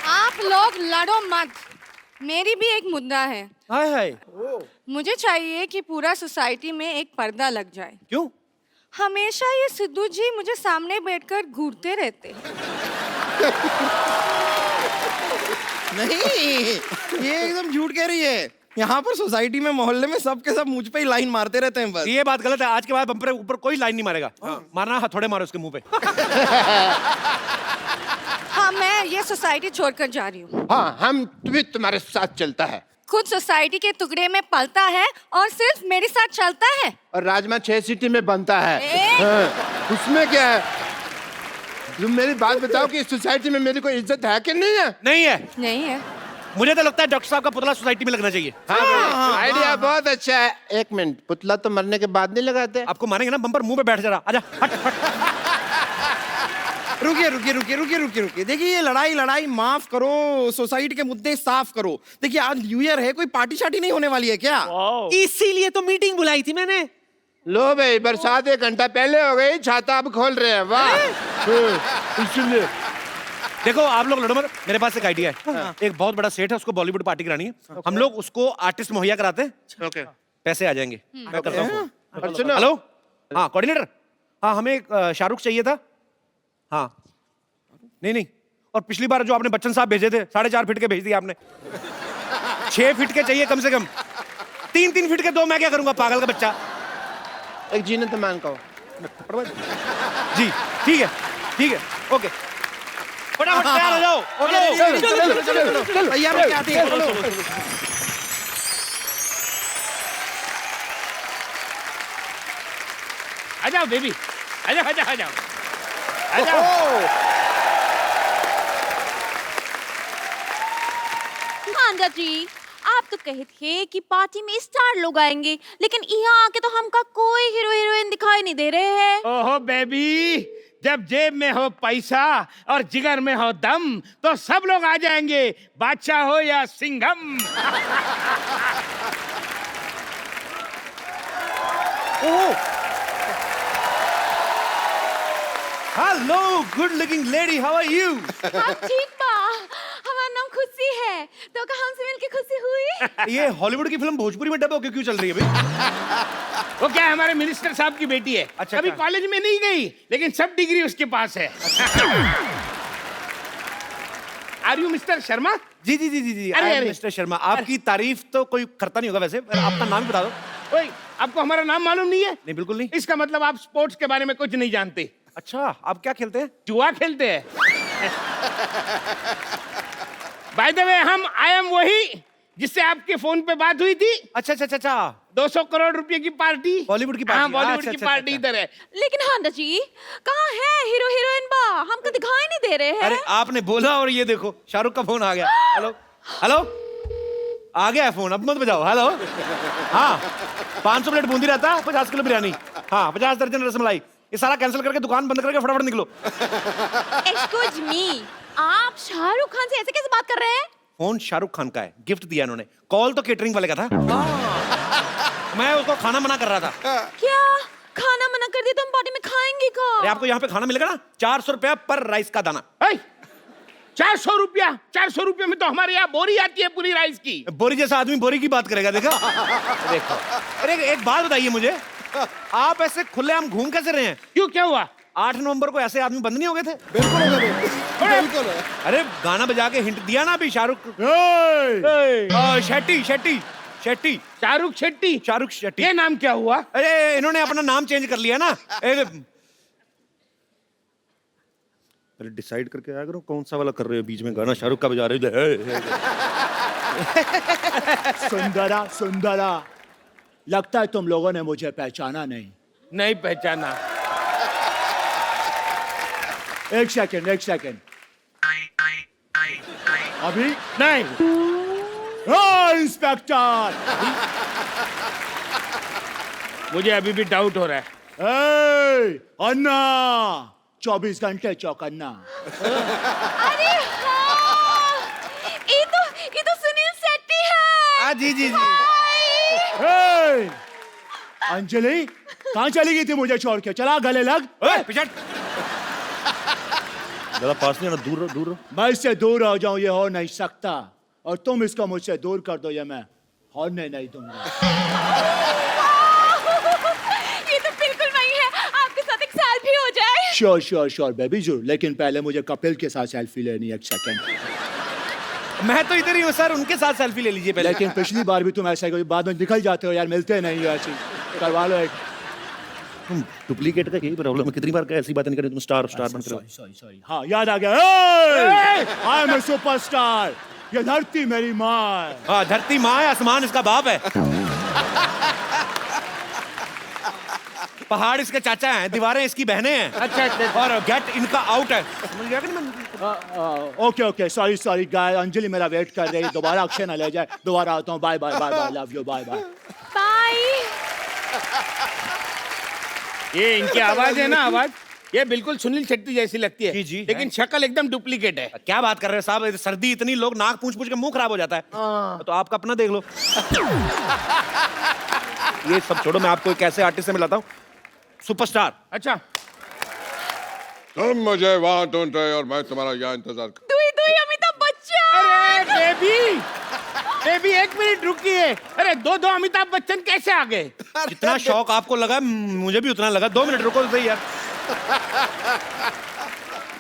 आप लोग लड़ो मत। मेरी भी एक मुद्दा है। हाय हाय। मुझे चाहिए कि पूरा सोसाइटी में एक पर्दा लग जाए। क्यों? हमेशा ये सिद्धू जी मुझे सामने बैठकर घूरते रहते हैं। नहीं, ये एकदम झूठ कह रही है। यहाँ पर सोसाइटी में, मोहल्ले में सब के सब मुझ पे ही लाइन मारते रहते हैं बस। ये बात गलत है। आज के बाद बम्पर ऊपर कोई लाइन नहीं मारेगा। मारना हथौड़े मारो उसके मुंह पे। हाँ, मैं ये सोसाइटी छोड़कर जा रही हूँ। हाँ, हम भी तुम्हारे साथ चलता है। खुद सोसाइटी के टुकड़े में पलता है और सिर्फ मेरे साथ चलता है। और राजमा 6 सीटी में बनता है। हाँ, उसमें क्या है? तुम मेरी बात बताओ कि इस सोसाइटी में मेरी कोई इज्जत है कि नहीं है? नहीं है। नहीं है। मुझे तो लगता है डॉक्टर साहब का पुतला सोसाइटी में लगना चाहिए। हाँ, आइडिया बहुत अच्छा है। 1 मिनट, पुतला तो मरने के बाद नहीं लगाते? आपको मारेंगे ना, बम्पर मुंह पे बैठ जरा। आजा, हट हट। रुकिए। देखिए, ये लड़ाई माफ करो, सोसाइटी के मुद्दे साफ करो। देखिए, आज न्यू ईयर है, कोई पार्टी शार्टी नहीं होने वाली है क्या? इसीलिए तो मीटिंग बुलाई थी मैंने। लो भाई, बरसात 1 घंटा पहले हो गई, छाता अब खोल रहे हैं। वाह। इसलिए देखो, आप लोग लड़ो मत। मेरे पास एक आइडिया है। एक बहुत बड़ा सेट है, उसको बॉलीवुड पार्टी करानी है। हम लोग उसको आर्टिस्ट मुहैया कराते हैं। ओके, पैसे आ जाएंगे। मैं करता हूँ फोन। सुनो। हेलो, हाँ कोऑर्डिनेटर। हाँ, हमें एक शाहरुख चाहिए था। हाँ, नहीं। और पिछली बार जो आपने बच्चन साहब भेजे थे, 4.5 फीट के भेज दिए आपने। 6 फीट के चाहिए कम से कम। 3 फीट के 2 मैं क्या करूंगा, पागल का बच्चा। एक जीनत मान का। जी ठीक है, ओके। फटाफट तैयार हो जाओ। चलो, तैयार होके आते हैं। आ जाओ बेबी, आ जाओ। भांजा जी, आप तो कहे थे कि पार्टी में स्टार लोग आएंगे, लेकिन यहाँ आके तो हमका कोई हीरो हीरोइन दिखाई नहीं दे रहे हैं। ओहो बेबी, जब जेब में हो पैसा और जिगर में हो दम तो सब लोग आ जाएंगे, बादशाह हो या Singham. Hello good looking lady, how are you? आप ठीक बा? हमारा नाम खुशी है, तो का हमसे मिलके खुशी हुई। ये हॉलीवुड की फिल्म भोजपुरी में डब होके क्यों चल रही है भाई? वो क्या है, हमारे मिनिस्टर साहब की बेटी है। अच्छा, अभी अच्छा। कॉलेज में नहीं गई, लेकिन सब डिग्री उसके पास है। Are you mister Sharma? जी जी जी जी जी, अरे, I am अरे। मिस्टर शर्मा। आपकी तारीफ तो कोई करता नहीं होगा वैसे, पर आपका नाम भी बता दो। ओए, आपको हमारा नाम मालूम नहीं है? नहीं, बिल्कुल नहीं। इसका मतलब आप स्पोर्ट्स के बारे में कुछ नहीं जानते। अच्छा, आप क्या खेलते हैं? जुआ खेलते हैं। बाय द वे, हम आई एम वही जिससे आपके फोन पे बात हुई थी। अच्छा अच्छा अच्छा अच्छा, 200 करोड़ रुपए की पार्टी। बॉलीवुड की पार्टी। हाँ, बॉलीवुड अच्छा, की अच्छा, पार्टी अच्छा। इधर है। लेकिन भांजा जी, कहाँ है हीरो हीरोइन बा? हमको दिखाई नहीं दे रहे हैं। अरे आपने बोला और ये देखो शाहरुख का फोन आ गया। हेलो हेलो, आ गया है फोन, अब मत बजाओ। हेलो, हाँ 500 प्लेट बूंदी रहता, 50 किलो बिरयानी, हाँ 50 दर्जन रसमलाई। ये सारा कैंसिल करके दुकान बंद करके फटाफट निकलो। एक्सक्यूज मी, आप शाहरुख खान से ऐसे कैसे बात कर रहे हैं? फोन शाहरुख खान का है, गिफ्ट दिया इन्होंने। कॉल तो केटरिंग वाले का था। मैं उसको खाना मना कर रहा था। क्या खाना मना कर दिया तो हम पार्टी में खाएंगे का? अरे आपको यहाँ पे खाना मिलेगा ना, 400 रुपया पर राइस का दाना। 400 रुपया? 400 रुपये में तो हमारे यहाँ बोरी आती है पूरी राइस की। बोरी जैसा आदमी बोरी की बात करेगा, देखा? देखो, अरे एक बात बताइए मुझे, आप ऐसे खुलेआम घूम कैसे रहे हैं? क्यों, क्या हुआ? 8 नवंबर को ऐसे आदमी बंद नहीं हो गए थे? बिल्कुल हो गए, बिल्कुल। अरे गाना बजा के हिंट दिया ना अभी शाहरुख। शेट्टी शेट्टी शेट्टी, शाहरुख शेट्टी। शाहरुख शेट्टी। ये नाम क्या हुआ? अरे इन्होंने अपना नाम चेंज कर लिया ना। अरे डिसाइड करके आया करो कौन सा वाला कर रहे हो, बीच में गाना शाहरुख का बजा रहे हो। सुंदरा सुंदरा, लगता है तुम लोगों ने मुझे पहचाना नहीं। नहीं पहचाना। एक सेकंड एक सेकंड, अभी नहीं। इंस्पेक्टर, मुझे अभी भी डाउट हो रहा है। अन्ना 24 घंटे चौकन्ना। अरे हाँ, ये तो सुनील शेट्टी है। जी जी जी। अंजलि कहाँ चली गई थी मुझे छोड़ के? चला गले लग। पिछड़, ज़्यादा पास नहीं आना, दूर रहो, दूर रहो। मैं इससे दूर हो जाऊं ये हो नहीं सकता, और तुम इसको मुझसे दूर कर दो ये मैं होने नहीं दूंगा। ये तो बिल्कुल वही है, आपके साथ एक सेल्फी हो जाए। श्योर श्योर श्योर बेबी जरूर, लेकिन पहले मुझे कपिल के साथ सेल्फी लेनी है। एक सेकंड। मैं तो इधर ही हूँ सर, उनके साथ सेल्फी ले लीजिए पहले। लेकिन पिछली बार भी तुम ऐसा ही बाद में निकल जाते हो यार, मिलते नहीं हो ऐसी। करवा लो एक। डुप्लीकेट का यही प्रॉब्लम है, कितनी बार ऐसी बातें नहीं करें, तुम स्टार स्टार बन कर। सॉरी, हाँ याद आ गया। आई एम ए सुपरस्टार, ये धरती मेरी माँ है। हाँ, धरती माँ है, आसमान इसका बाप है। पहाड़ इसके चाचा हैं, दीवारें इसकी बहनें हैं। अच्छा, और गेट इनका आउट है। समझ गया कि नहीं? ओके ओके, सॉरी सॉरी गाय, अंजलि मेरा वेट कर रही है, दोबारा अक्षय न ले जाए। दोबारा आता हूँ, bye bye bye bye, love you, bye bye bye. ये इनकी आवाज है ना, आवाज ये बिल्कुल सुनील शेट्टी जैसी लगती है। जी, जी, लेकिन शक्ल एकदम डुप्लीकेट है। क्या बात कर रहे हैं साहब, सर्दी इतनी, लोग नाक पूछ पूछ के मुंह खराब हो जाता है। तो आपका अपना देख लो। ये सब छोड़ो, मैं आपको एक ऐसे आर्टिस्ट से मिलाता हूँ, सुपरस्टार। अच्छा, तुम मुझे वहां ढूंढ रहे और मैं तुम्हारा यहाँ इंतजार कर। दुई दुई अमिताभ बच्चन। अरे बेबी, बेबी एक मिनट रुकिए। अरे दो दो अमिताभ बच्चन कैसे आ गए? जितना शौक आपको लगा मुझे भी उतना लगा। 2 मिनट रुको तो सही यार।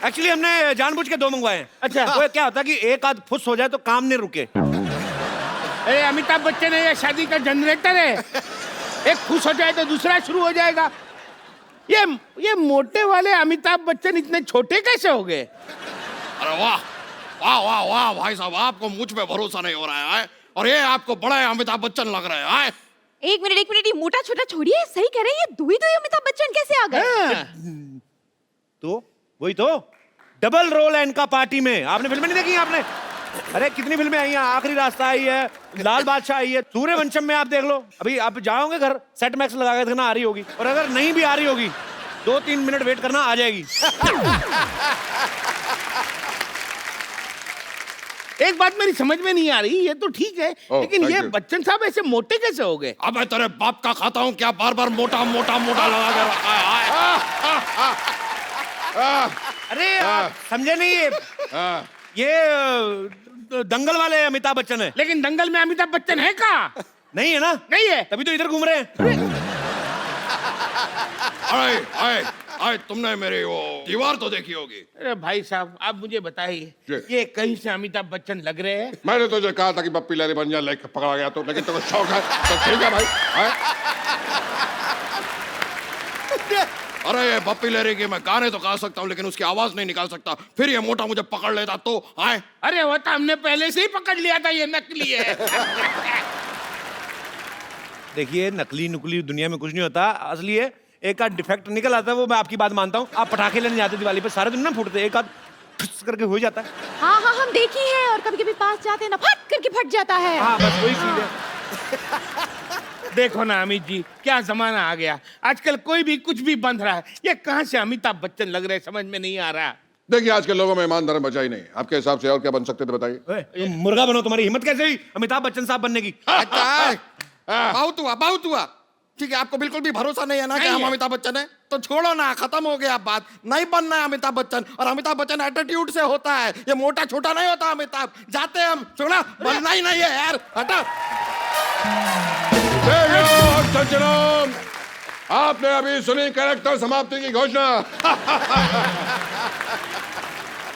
एक्चुअली हमने जानबूझ के 2 मंगवाए हैं। अच्छा। वो क्या होता है कि एक आध फुस हो जाए तो काम नहीं रुके। अरे अमिताभ बच्चन है या शादी का जनरेटर है? एक खुश हो जाए तो दूसरा शुरू हो जाएगा। ये मोटे वाले अमिताभ बच्चन इतने छोटे कैसे हो गए? अरे वाह वाह वाह वाह भाई साहब, आपको मुझ पे भरोसा नहीं हो रहा है और ये आपको बड़े अमिताभ बच्चन लग रहे हैं। एक मिनट, ये मोटा छोटा छोड़िए, सही कह रहे हैं, ये दुई दुई अमिताभ बच्चन कैसे आ गए? तो वही तो, डबल रोल है इनका पार्टी में। आपने फिल्में नहीं देखी आपने? अरे कितनी फिल्में आई हैं, आखिरी रास्ता आई है, लाल बादशाह आई है, सूर्यवंशम में आप देख लो। अभी आप जाओगे घर, सेट मैक्स लगा के देखना आ रही होगी, और अगर नहीं भी आ रही होगी 2-3 मिनट वेट करना, आ जाएगी। एक बात मेरी समझ में नहीं आ रही, ये तो ठीक है, लेकिन ये बच्चन साहब ऐसे मोटे कैसे हो गए? अबे तेरे बाप का खाता हूँ क्या, बार बार मोटा मोटा मोटा लगा के रखा है। अरे आप समझे नहीं, ये दंगल वाले अमिताभ बच्चन है। लेकिन दंगल में अमिताभ बच्चन है कहाँ? नहीं है ना? नहीं है, तभी तो इधर घूम रहे हैं। आए तुमने मेरी वो दीवार तो देखी होगी। अरे भाई साहब आप मुझे बताइए, ये कहीं से अमिताभ बच्चन लग रहे हैं? मैंने तुझे कहा था कि बप्पी लहरी बन जा, लेके पकड़ा गया तो, लेकिन तेरे को शौक है तो ठीक है भाई। अरे ये बप्पी लहरी की मैं गाने तो गा सकता हूँ, लेकिन उसकी आवाज नहीं निकाल सकता। फिर ये मोटा मुझे पकड़ लेता तो आए। अरे वो तो हमने पहले से ही पकड़ लिया था, ये नकली है। देखिए नकली नुकली दुनिया में कुछ नहीं होता, असली है। एक आध डिफेक्ट निकल आता है, वो मैं आपकी बात मानता हूँ। आप पटाखे लेने जाते दिवाली पे, सारे दिन ना फूटते, एक आध फुस करके हो जाता है। हाँ हाँ हम देखी है, और कभी कभी पास जाते हैं ना, फट करके फट जाता है। हाँ बस वही चीज है। देखो ना अमित जी, क्या जमाना आ गया, आजकल कोई भी कुछ भी बंध रहा है। ये कहाँ से अमिताभ बच्चन लग रहे, समझ में नहीं आ रहा। देखिए आज के लोगों में ईमान धर्म बचा ही नहीं। आपके हिसाब से और क्या बन सकते थे बताइए? मुर्गा बनो, तुम्हारी हिम्मत कैसे हुई अमिताभ बच्चन साहब बनने की? बहुत हुआ। ठीक है, आपको बिल्कुल भी भरोसा नहीं है ना कि हम अमिताभ बच्चन है, तो छोड़ो ना, खत्म हो गया बात। नहीं बनना है अमिताभ बच्चन, और अमिताभ बच्चन एटीट्यूड से होता है, ये मोटा छोटा नहीं होता अमिताभ। जाते हैं हम, छोड़ा, बनना ही नहीं है यार, हटा। आपने अभी सुनी कैरेक्टर समाप्ति की घोषणा।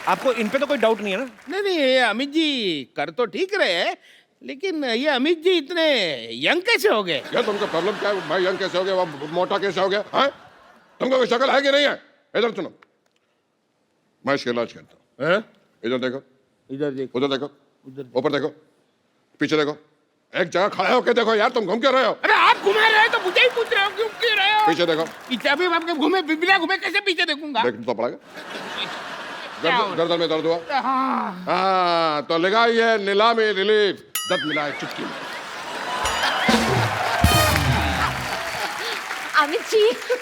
आपको इन पे तो कोई डाउट नहीं है ना? नहीं ये अमित जी कर तो ठीक रहे हैं, लेकिन ये अमित जी इतने यंग कैसे हो गए? यार तुमको प्रॉब्लम क्या है? मैं यंग कैसे हो गया, वो मोटा कैसे हो गया? हैं? तुमको कोई शक्ल है कि नहीं है? इधर सुनो, मैं इसका इलाज करता हूँ। इधर देखो, इधर देखो, उधर देखो, ऊपर देखो, पीछे देखो, एक जगह खड़े होके देखो यार, तुम घूम क्यों रहे हो? अरे आप घुमा रहे हो तो मुझे ही पूछ रहे हो, क्यों क्यों रहे हो? पीछे देखो। पीछे अभी आपके घूमे, बिना घूमे कैसे पीछे देखूंगा? देखना तो पड़ेगा। गर्दन में दर्द हुआ? हाँ। हाँ तो लगाइए नीलामी रिलीफ, दर्द मिलाए चुटकी में।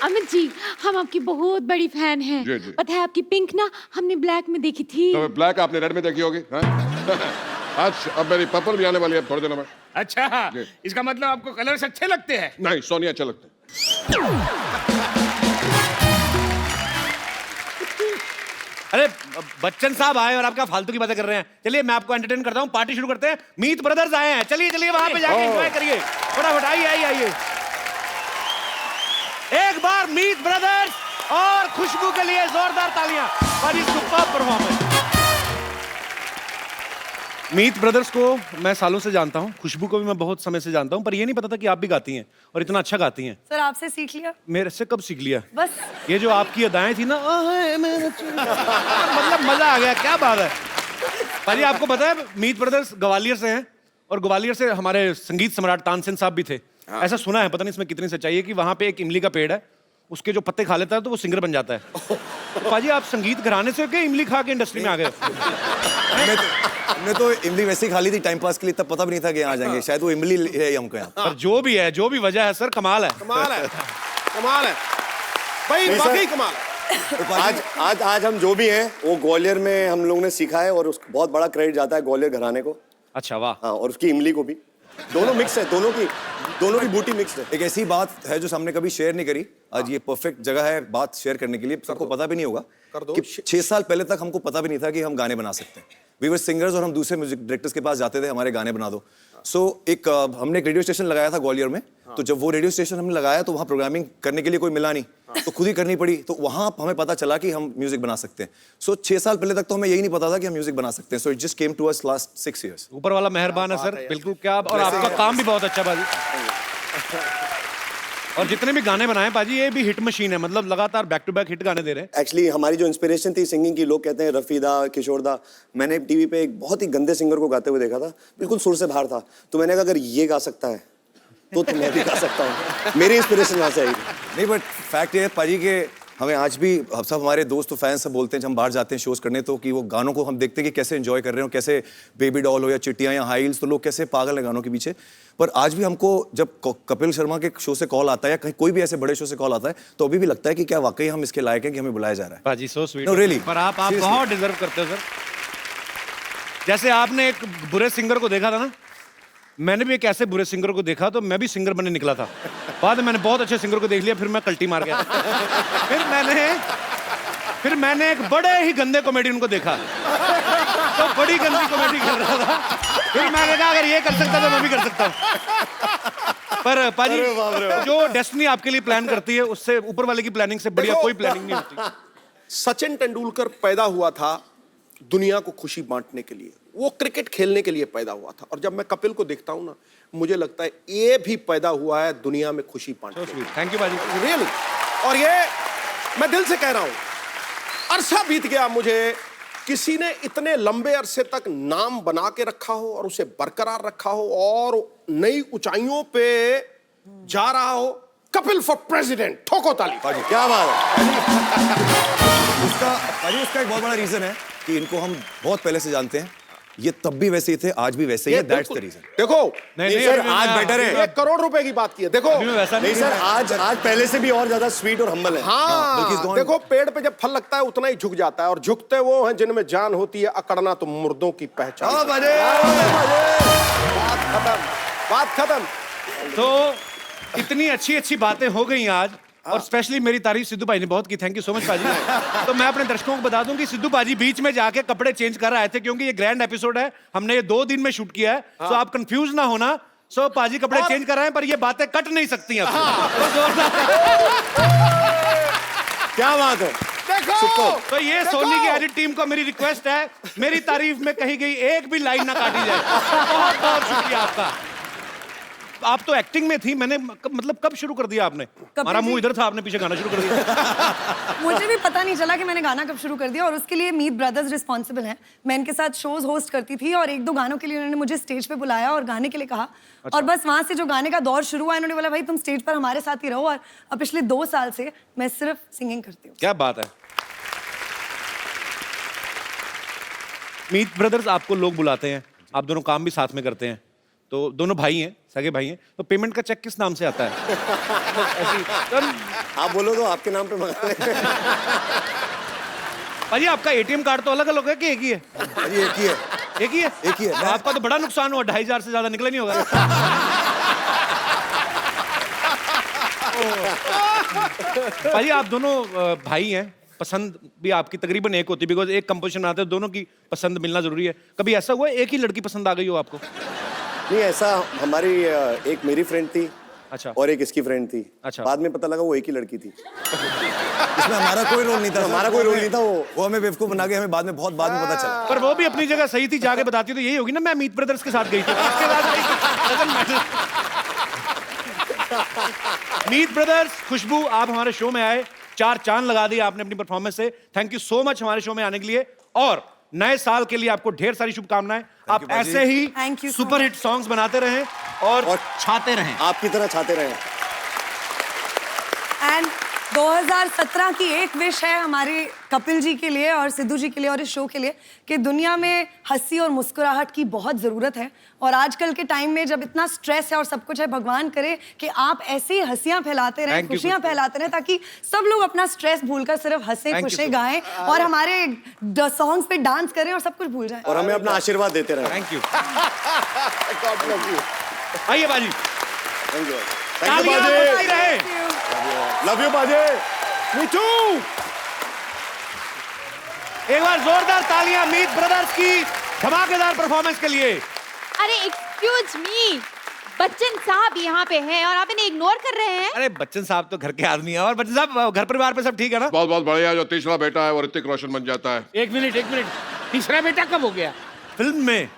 अमित जी हम आपकी बहुत बड़ी फैन हैं। जी, जी। पता है आपकी पिंक ना हमने ब्लैक में देखी थी। तो ब्लैक आपने रेड में देखी होगी। आज अब मेरी पर्पल भी आने वाली है थोड़े दिनों में। अच्छा, इसका मतलब आपको कलर्स अच्छे लगते हैं? नहीं, सोनिया अच्छे लगते हैं। अरे बच्चन साहब आए और आप क्या फालतू की बातें कर रहे हैं? चलिए मैं आपको एंटरटेन करता हूँ, पार्टी शुरू करते हैं। मीत ब्रदर्स आए हैं, चलिए चलिए वहां पे जाके एंजॉय करिए फटाफट। आइए आइए आइए, एक बार मीत ब्रदर्स और खुशबू के लिए जोरदार तालियां। बड़ी सुपर्ब परफॉर्मेंस। मीत ब्रदर्स को मैं सालों से जानता हूँ, खुशबू को भी मैं बहुत समय से जानता हूँ, पर ये नहीं पता था कि आप भी गाती हैं और इतना अच्छा गाती हैं। सर आपसे सीख लिया। मेरे से कब सीख लिया? बस ये जो आपकी अदाएं थी ना, मतलब मजा आ गया, क्या बात है। भाई आपको पता है मीत ब्रदर्स ग्वालियर से हैं, और ग्वालियर से हमारे संगीत सम्राट तानसेन साहब भी थे। ऐसा सुना है, पता नहीं इसमें कितनी सच्चाई है, कि वहां पे एक इमली का पेड़ है, उसके जो पत्ते खा लेता है तो वो सिंगर बन जाता है। तो पाजी आप संगीत घराने से क्या इमली खा के इंडस्ट्री में आ गए? हमने तो इमली वैसे ही खा ली थी टाइम पास के लिए, तब पता भी नहीं था कि यहाँ आ जाएंगे। शायद वो इमली है हमको यहाँ। पर जो भी है, जो भी वजह है सर, कमाल है, कमाल है, कमाल है भाई, वाकई कमाल है। आज हम जो भी हैं वो ग्वालियर में हम लोगों ने सीखा है, और उसको बहुत बड़ा क्रेडिट जाता है ग्वालियर घराने को। अच्छा वाह। हाँ, और उसकी इमली को भी। दोनों मिक्स है, दोनों की बूटी मिक्स है। एक ऐसी बात है जो हमने कभी शेयर नहीं करी, आज ये परफेक्ट जगह है बात शेयर करने के लिए। सबको पता भी नहीं होगा कि 6 साल पहले तक हमको पता भी नहीं था कि हम गाने बना सकते हैं। वी वर सिंगर्स, और हम दूसरे म्यूजिक डायरेक्टर्स के पास जाते थे, हमारे गाने बना दो। हमने एक रेडियो स्टेशन लगाया था ग्वालियर में। तो जब वो रेडियो स्टेशन हमने लगाया तो वहाँ प्रोग्रामिंग करने के लिए कोई मिला नहीं, तो खुद ही करनी पड़ी। तो वहाँ हमें पता चला कि हम म्यूजिक बना सकते हैं। 6 साल पहले तक तो हमें यही नहीं पता था कि हम म्यूजिक बना सकते हैं। So it just came to us last 6 years। ऊपर वाला मेहरबान है सर, बिल्कुल। क्या, और आपका काम भी बहुत अच्छा बाजी। और जितने भी गाने बनाए पाजी, ये भी हिट मशीन है, मतलब लगातार बैक टू बैक हिट गाने दे रहे हैं। एक्चुअली हमारी जो इंस्पिरेशन थी सिंगिंग की, लोग कहते हैं रफी दा, किशोर दा। मैंने टीवी पे एक बहुत ही गंदे सिंगर को गाते हुए देखा था, बिल्कुल सुर से बाहर था। तो मैंने कहा अगर ये गा सकता है तो मैं भी गा सकता हूँ। मेरी इंस्पिरेशन वहाँ से आई। नहीं, बट फैक्ट ये है पाजी के हमें आज भी सब हमारे दोस्त फैंस सब बोलते हैं जब हम बाहर जाते हैं शोज करने तो कि वो गानों को हम देखते हैं कि कैसे एंजॉय कर रहे हो, कैसे बेबी डॉल हो या चिट्टियां या हाई हील्स, तो लोग कैसे पागल हैं गानों के पीछे। पर आज भी हमको जब कपिल शर्मा के शो से कॉल आता है या कहीं कोई भी ऐसे बड़े शो से कॉल आता है तो अभी भी लगता है कि क्या वाकई हम इसके लायक हैं कि हमें बुलाया जा रहा है। बाजी सो स्वीट। No, really. पर आप Seriously. बहुत डिजर्व करते हो सर। जैसे आपने एक बुरे सिंगर को देखा था ना, मैंने भी एक ऐसे बुरे सिंगर को देखा तो मैं भी सिंगर बनने निकला था। बाद में मैंने बहुत अच्छे सिंगर को देख लिया, फिर मैं कल्टी मार गया। फिर मैंने एक बड़े ही गंदे कॉमेडियन को देखा तो बड़ी गंदी कॉमेडी कर रहा था। फिर मैंने कहा अगर ये कर सकता तो मैं भी कर सकता हूँ। पर पाजी जो डेस्टिनी आपके लिए प्लान करती है उससे ऊपर वाले की प्लानिंग से बढ़िया कोई प्लानिंग नहीं होती। सचिन तेंदुलकर पैदा हुआ था दुनिया को खुशी बांटने के लिए, वो क्रिकेट खेलने के लिए पैदा हुआ था। और जब मैं कपिल को देखता हूं ना, मुझे लगता है ये भी पैदा हुआ है दुनिया में खुशी बांटने के लिए। थैंक यू बाजी। रियली। और ये मैं दिल से कह रहा हूं, अरसा बीत गया मुझे किसी ने इतने लंबे अरसे तक नाम बना के रखा हो और उसे बरकरार रखा हो और नई ऊंचाइयों पे जा रहा हो। कपिल फॉर प्रेसिडेंट, ठोको ताली। क्या बात है। उसका एक बहुत बड़ा रीजन है कि इनको हम बहुत पहले से जानते हैं। ये तब भी वैसे ही थे, आज भी वैसे ही है। That's the reason. देखो नहीं सर, आज बेटर है। 1 करोड़ रुपए की बात की है। देखो नहीं सर, आज पहले से भी और ज्यादा स्वीट और हम्बल है। हाँ, देखो पेड़ पे जब फल लगता है उतना ही झुक जाता है, और झुकते वो हैं जिनमें जान होती है, अकड़ना तो मुर्दों की पहचान। बात खत्म। तो इतनी अच्छी अच्छी बातें हो गई आज, और स्पेशली मेरी तारीफ सिद्धू भाई ने बहुत की। थैंक यू सो मच पाजी। तो मैं अपने दर्शकों को बता दूं कि सिद्धू पाजी बीच में जाके कपड़े चेंज कर आए थे, क्योंकि ये ग्रैंड एपिसोड है, हमने ये 2 दिन में शूट किया है। सो आप कंफ्यूज ना होना। सो पाजी कपड़े चेंज कर रहे हैं, पर ये बातें कट नहीं सकती हैं। क्या बात है। देखो तो ये सोनी की एडिट टीम को मेरी रिक्वेस्ट है, मेरी तारीफ में कही गई एक भी लाइन ना काटी जाए। बहुत बहुत शुक्रिया आपका। आप तो एक्टिंग में थी, मैंने मतलब कब शुरू कर दिया आपने? हमारा मुंह इधर था, आपने पीछे गाना शुरू कर दिया। मुझे भी पता नहीं चला कि मैंने गाना कब शुरू कर दिया, और उसके लिए मीत ब्रदर्स रिस्पॉन्सिबल हैं। मैं इनके साथ शोज होस्ट करती थी और 1-2 गानों के लिए उन्होंने मुझे स्टेज पे बुलाया और गाने के लिए कहा। और बस वहां से जो गाने का दौर शुरू हुआ, इन्होंने बोला भाई तुम स्टेज पर हमारे साथ ही रहो। और अब पिछले 2 साल से मैं सिर्फ सिंगिंग करती हूँ। क्या बात है। मीत ब्रदर्स आपको लोग बुलाते हैं, आप दोनों काम भी साथ में करते हैं, तो दोनों भाई हैं, सगे भाई हैं, तो पेमेंट का चेक किस नाम से आता है? आप बोलो तो आपके नाम पे मंगा लें। भाई आपका एटीएम कार्ड तो अलग अलग है कि एक ही है? भाई एक ही है। एक ही है? एक ही है। तो आपका तो बड़ा नुकसान हुआ, 2500 से ज्यादा निकला नहीं होगा। भाई आप दोनों भाई हैं, पसंद भी आपकी तकरीबन एक होती है, बिकॉज एक कंपोजिशन आते हैं, दोनों की पसंद मिलना जरूरी है। कभी ऐसा हुआ एक ही लड़की पसंद आ गई हो आपको? नहीं, ऐसा हमारी एक मेरी फ्रेंड थी, अच्छा, और एक इसकी फ्रेंड थी। अच्छा, बाद में पता लगा वो एक ही लड़की थी। इसमें हमारा कोई रोल नहीं था। हमारा कोई रोल नहीं था। वो हमें बेवकूफ बना के हमें बाद में पता चला। पर वो भी अपनी जगह सही थी, जाके बताती तो यही होगी ना, मैं मीत ब्रदर्स के साथ गई थी। उसके बाद मीत ब्रदर्स, खुशबू, आप हमारे शो में आए, 4 चांद लगा दिए आपने अपनी परफॉर्मेंस से। थैंक यू सो मच हमारे शो में आने के लिए, और नए साल के लिए आपको ढेर सारी शुभकामनाएं। आप ऐसे ही सुपर हिट सॉन्ग्स बनाते रहें और छाते रहें, आपकी तरह छाते रहें। एंड 2017 की एक विश है हमारे कपिल जी के लिए और सिद्धू जी के लिए और इस शो के लिए, कि दुनिया में हंसी और मुस्कुराहट की बहुत ज़रूरत है। और आजकल के टाइम में जब इतना स्ट्रेस है और सब कुछ है, भगवान करे कि आप ऐसे ही हंसियां फैलाते रहें, खुशियां फैलाते रहें, ताकि सब लोग अपना स्ट्रेस भूलकर सिर्फ हंसे खुशे गाएं और हमारे सॉन्ग्स पे डांस करें और सब कुछ भूल जाएं। और हमें अपना आशीर्वाद देते रहें। Thank you. आइए बाजी। Thank you. तालियां बजाई रहे। लव यू बाजी। Me too. एक बार जोरदार तालियां मीत ब्रदर्स की धमाकेदार परफॉर्मेंस के लिए। अरे एक्सक्यूज मी, बच्चन साहब यहाँ पे हैं और आप इन्हें इग्नोर कर रहे हैं। अरे बच्चन साहब तो घर के आदमी हैं, और बच्चन साहब घर परिवार पे सब ठीक है ना? बहुत बहुत बढ़िया। जो तीसरा बेटा है वो ऋतिक रोशन बन जाता है। एक मिनट, तीसरा बेटा कब हो गया? फिल्म में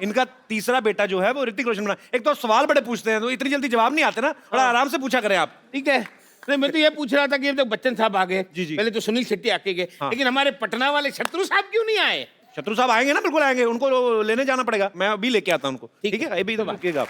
इनका तीसरा बेटा जो है वो ऋतिक रोशन बना। एक तो सवाल बड़े पूछते हैं, तो इतनी जल्दी जवाब नहीं आते ना, बड़ा आराम से पूछा करें आप। ठीक है। नहीं, मैं तो ये पूछ रहा था कि अब तक बच्चन साहब आ गए, जी। पहले तो सुनील शेट्टी आके गए, लेकिन हमारे पटना वाले शत्रु साहब क्यों नहीं आए? शत्रु साहब आएंगे ना, बिल्कुल आएंगे, उनको लेने जाना पड़ेगा, मैं अभी लेके आता हूं उनको। ठीक है, अभी तो रुकिएगा आप।